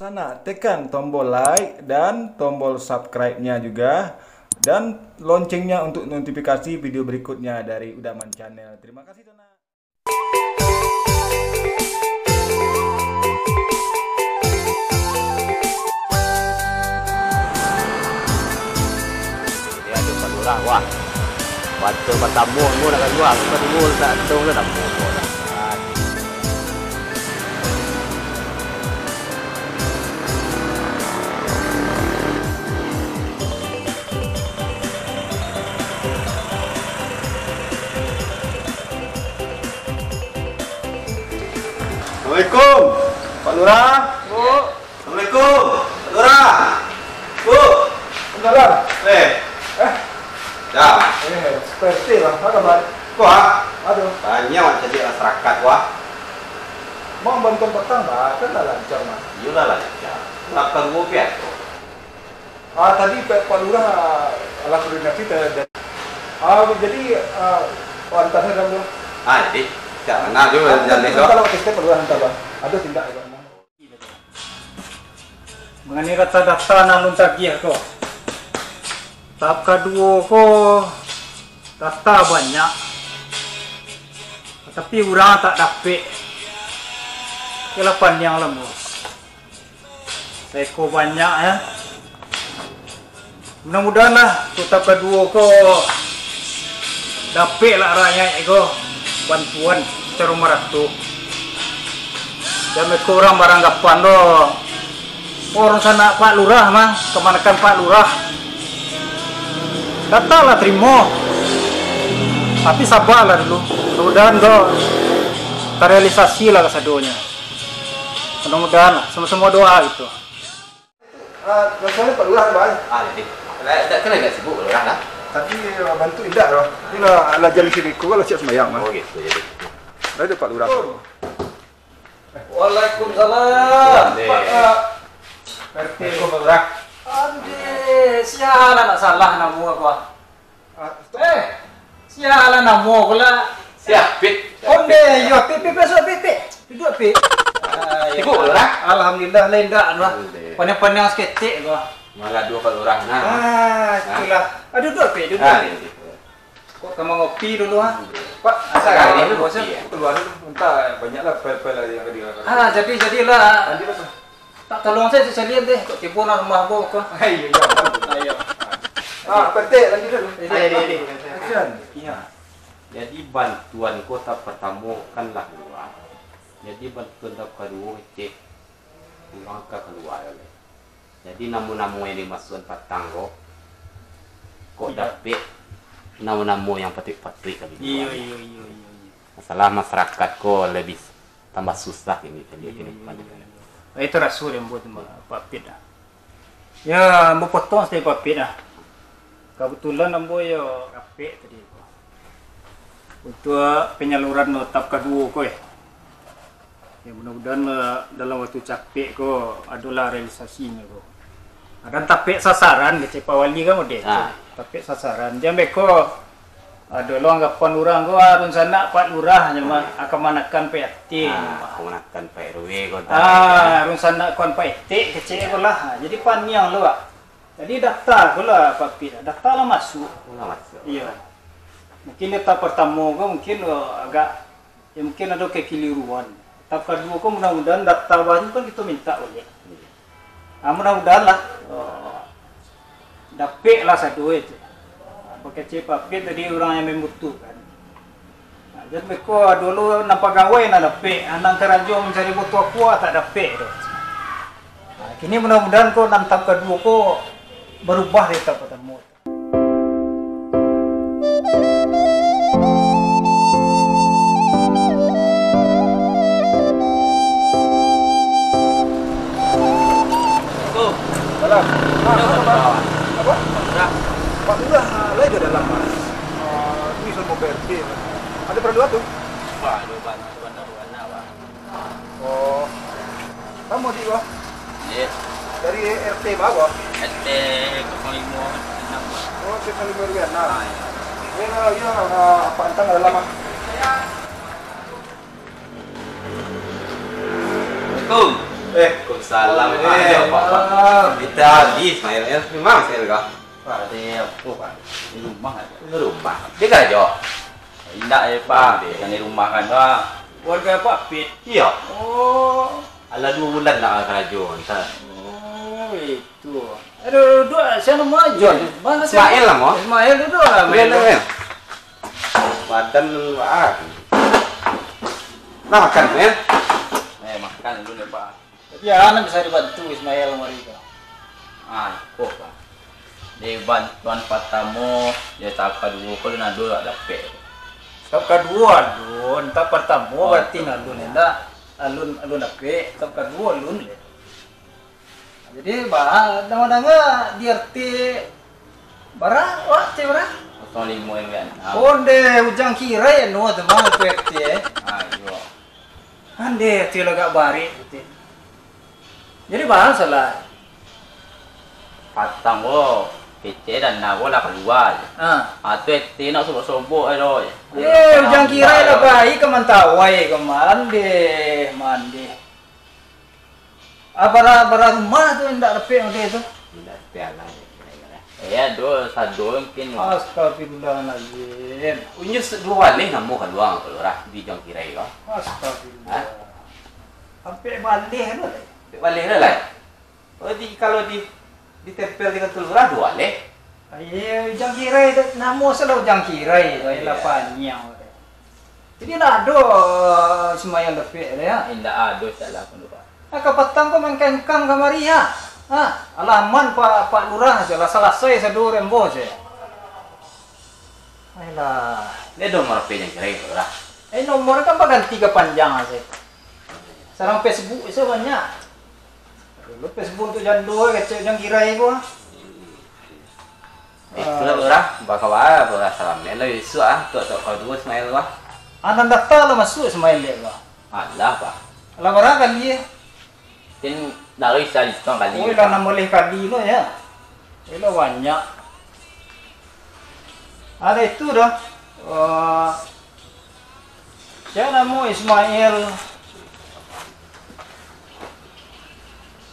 sana tekan tombol like dan tombol subscribe-nya juga dan loncengnya untuk notifikasi video berikutnya dari Udaman Channel. Terima kasih Sana. Dia ada palura wah. Waktu bertamu mu nak jual, bertamu tak tahu dah tamu. Assalamualaikum, Pak Lurah. Bu. Assalamualaikum, Pak Lurah. Bu. Enggak. Dah. Seperti lah. Apa kabar? Wah, Aduh, banyak macam dia masyarakat wah. mau bantuan petang, Pak. Kan dah lancar, Mas. Iyalah lah ya. Tak perlu piat. Tadi Pak Lurah ala koordinasi dan jadi antaranya dalam dulu. Jadi jangan juga jalan itu. Kalau kita Pak Lurah hantar, Bang. Ada tindak ya, Bang. Mengenai data nalun tagih ko. Tahap kedua ko data banyak. Tapi orang tak dapat. Kelapan yang lembu. Seko banyak ya. Mudah-mudahan lah tahap kedua ko dapat lah rakyat ko bantuan secara merata. Jangan kurang barang gapan do. Orang sana Pak Lurah mah, kemanakan Pak Lurah. Datanglah terima. Tapi sabarlah dulu. Mudah-mudahan do terrealisasi lah kesadonya. Mudah-mudahan lah, semua doa gitu. Masalahnya Pak Lurah Bang. Jadi. Tak kena enggak sibuk Lurah dah. Tadi bantu indak loh. Ini lah jam sini ku kalau siap sembahyang mah. Oh gitu jadi. Ada Pak Lurah. Waalaikumsalam. RT Pak Lurah. Ande, sialan nak salah namu aku. Sialan namu aku lah. Siap fit. Onde, yo pipi besok pipi. Duduk pi. Sibuk Lurah. Alhamdulillah lendak lah. Pandang-pandang seketik gua. Malah dua Pak Lurah nah. Itulah. Duduk pi, duduk. Kok kamu ngopi dulu ha? Pak, asal Kali ini dulu, bosnya. iya. Keluar entah banyaklah file-file yang ada. Jadilah. Tadi apa? Tak tolong saya sekalian deh. Kok tipu nak rumah gua kok. Iya. Ayo. Petik lagi dulu. Iya. Jadi bantuan kota pertama kan lah keluar. Jadi bantuan tahap kedua cek uang ke keluar. Jadi namu-namu yang dimasukkan patang kok dapat namu-namu yang patik-patik kali. Iya. Masalah masyarakat kok lebih tambah susah ini ini. Itu rasul yang buat Pak Pit dah. Ya, mau potong saya Pak Pit dah. Kebetulan ambo yo kapek tadi. Untuk penyaluran tahap kedua ko ya. Ya mudah-mudahan dalam waktu capek ko adalah realisasinya ko. Ada tapek sasaran ke Pak Wali kan model. Tapek sasaran. Jambe ko ada lo anggapan orang ko arun sana Pak Lurah hanya akan manakan PRT. Aku menakan Pak RW kota. Arun sana kon Pak RT kecil ko lah. Jadi paniang lo Pak. Jadi daftar ko lah Pak Pit. Daftar lah masuk. Iya. Mungkin tahap pertama ko mungkin agak ya mungkin ada kekeliruan. Tahap kedua ko mudah-mudahan daftar baru kan kita minta oleh. Mudah-mudahan lah dapat lah satu itu. Pakai Pak Pit tadi orang yang membutuhkan. Jadi mereka dulu nampak gawai nak dapat. Anak kerajo mencari butuh kuat tak dapat. Kini mudah-mudahan ko tahap kedua ko berubah dari tahap pertama. Salam. Apa? Pak Lurah lagi ada dalam Mas. Ini soal PRT. Ada perlu tuh? Wah, ada bantuan Wah. Oh. Kamu di bawah? Iya. Dari RT bawah. RT 05. Oh, kita 5 ribu. Nah. Ya, apa antang ada lama? Assalamualaikum. Waalaikumsalam. Pak. Kita di Ismail ya. Memang Ismail kah? Pak, dia Pak di rumah aja. Di rumah. Dia kerja. Tidak ya Pak, yang di rumah kan Pak. Warga Pak Pit. Iya. Oh. Ala 2 bulan nak kerja. Entar. Oh, itu. Aduh, dua siapa nama John? Mana sih? Ismail lah mo. Ismail itu lah. Ismail. Badan ah. Nah, makan ya. Makan dulu nih Pak. Ya, anak bisa dibantu Ismail mereka. Kok Pak. Di bantuan pertama, dia tak kedua kalau nak dulu ada pe. Tahap kedua alun, tahap pertama berarti alun ndak alun ape, tahap kedua alun. Jadi bah nama-nama di RT bara wah cewek. 05 kan. Onde ujang kira ya no teman aku RT. Iya. Ande tilaga bari itu. Jadi bah salah. Patang wo, kecil dan nawo lah keluar. Atau itu nak sobok-sobok ayo. Ujang kira lah bayi kemantawai kemande, mande. Bara rumah tu ndak repe ngene tu. Tidak piala. Ya, satu mungkin. Astagfirullahaladzim. Unyu 2 wali namu keluar keluar di jong kirai kau. Astagfirullah. Sampai balik tu. Balik dah lah. Oh kalau ditempel dengan telurah 2 wali. Aye, ujang kirai tu namo selalu ujang kirai tu ialah panjang. Jadi nak ada semayang lepek ya. Indah ada salah pun Pak. Kapatang ko man kang kamari ha. Alaman Pak Lurah salah selesai sedur rembo je. Ayolah. Dia nomor pe yang kirai keluar. Nomor kan ganti ke panjang aja. Sarang Facebook itu banyak. Lu Facebook tu jando kecil yang kirai gua. Keluar bakawa bola salam ni lah isu tu kau 2 Ismail wah. Anak daftar lah masuk Ismail gua. Allah Pak. Lah barang kan dia. Tin dari sekali kali. Oh, dah 6 kali lo ya. Itu banyak. Ada itu dah. Siapa nama Ismail?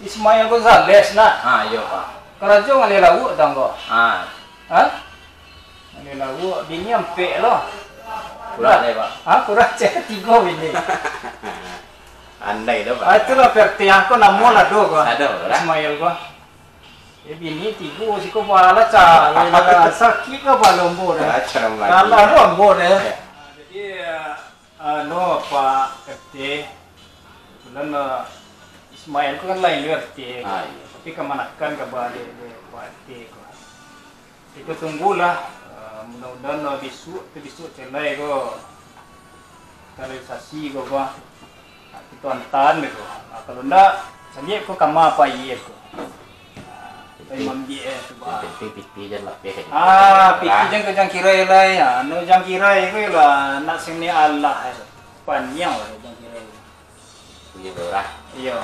Ismail Gonzales nak. Iya Pak. Kerajo ngali lawu tanggo. Ah, Ngali lawu bini ampe lo. kurang deh Pak. Kurang cek 3 bini. Andai dah Pak. Itulah perti aku namo lah do gua. Ada orang. Ismail gua. Bini 3 si ko bala cha. Sakit ka balombo dah. Acara lagi. Kalau rombo dah. Jadi Pak RT bulan Ismail ku kan lain RT. Tapi kemanakan ke balik Pak RT ku. Itu tunggulah mudah-mudahan besok celai ko realisasi ko ba. Itu antan ko. Kalau ndak saya ko kama apa iya ko. Kita mamdi tu ba. Pipi je lah pe. Pipi jang kirai lah ya. No jang kirai ko lah nak sini Allah. Panjang lah jang kirai. Punya orang. Iya.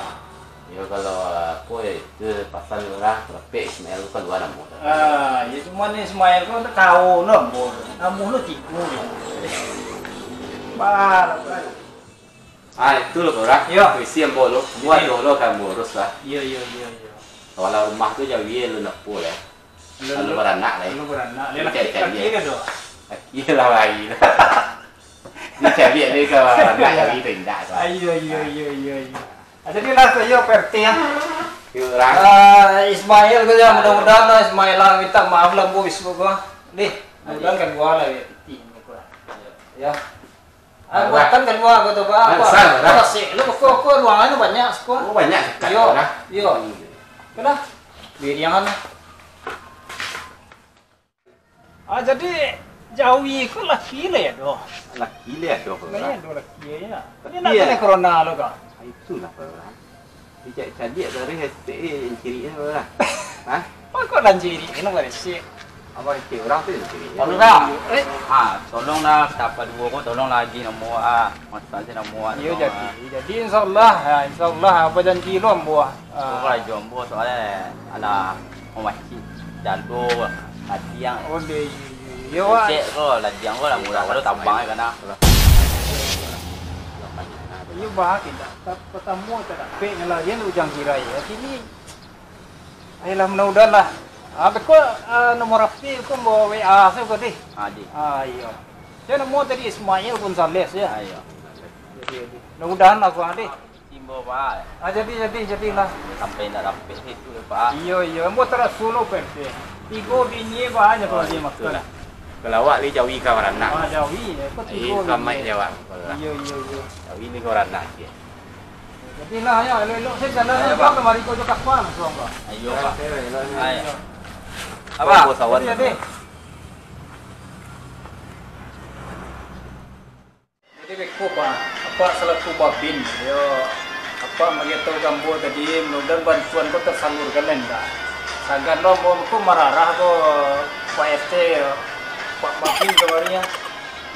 Yo kalau apa itu pasal orang pe Ismail keluar namu. Ya cuma ni Ismail ko tak tahu no bo. Namu no tipu. Bar. Itu loh orang. Yo. Isi yang bolu. Buat dulu kamu urus lah. Iya. Kalau rumah tu jauh ye lu nak pul ya. Lu beranak lah. Lu beranak. Dia laki ke do. Iya lah lagi. Ni cari ni ke nak jadi tindak. Iya. Jadi lah saya PRT ya. Orang. Ismail ko ya mudah-mudahan Ismail lang minta maaf lah bu isbo ko. Di, mudah-mudahan kan gua lah ya. Ya. Buatan kan gua ko to ba. Apa sih? Lu ko ruangan banyak ko. Oh banyak sekali Yo. orang. Yo. Kena. Biriangan. Jadi jauhi ko laki lah ya do. Laki lihat dong Kayaknya orang. do laki ya. Tadi nak kena corona lo ka. Itulah orang. Dia cari dari HTE ciri orang. Hah? Kok dan jiri ini bersih. Apa itu orang tu ciri? Tolonglah. Tolonglah dapat 2 ko tolong lagi namo masih namo. Iya jadi insyaallah apa janji lo buah. Kalau jombo soalnya ada memaci jando latiang. Oh deh. Yo wa. Cek ko latiang ko lah murah kalau tambang kan. Iya bah kita pertama tak pe ngelayan ujang kira ya. Kini ayolah mudah-mudahan lah. Beko nomor HP ko mau WA saya ko deh. Adi. Iya. Saya nemu tadi Ismail Gonzales ya. Ayo. Jadi mudah-mudahan aku ada. Timbo Pak. Jadilah. Sampai nak rapi itu Pak. Iya, mau terus solo perte. Tigo bini banyak kalau dia makan. Kelawak li jawi ka warna. Jawi ya, kok Ai tigo. kamai jawa. Iya. Jawi ni ko warna ke. Jadilah ya, elok saya jalan apa kemari ko jokak pan suang Pak. Ayo Pak. Ayo. Apa sawan? Jadi beko Pak, apa selaku babin, yo apa mengetau gambo tadi mudah bantuan ko tersalurkan enggak. Sagan lo mau ko mararah ko Pak RT Pak Babin kemarinnya.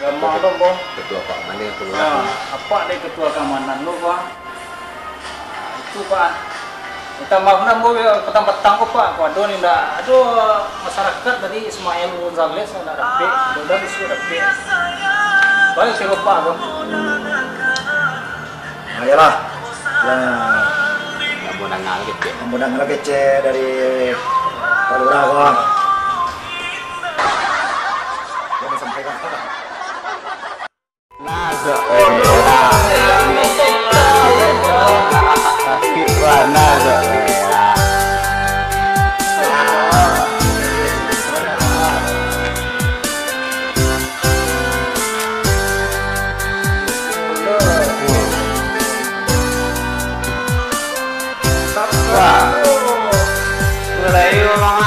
Gampang lo bang. Ketua Pak Mandi ketua. Nah, apa deh ketua keamanan lo Pak? Itu Pak. Kita maafnya mau petang-petang kok Pak. Waduh ini ndak. Aduh masyarakat tadi Ismail Gonzales ada rapi. Udah disuruh rapi. Baik saya lupa Bang. Ayolah. Namunang gitu. Mudah-mudahan kece dari Pak Lurah kok. Jangan sampaikan apa. Nasa era. Kita nasa era. Wah. Mulai ngomong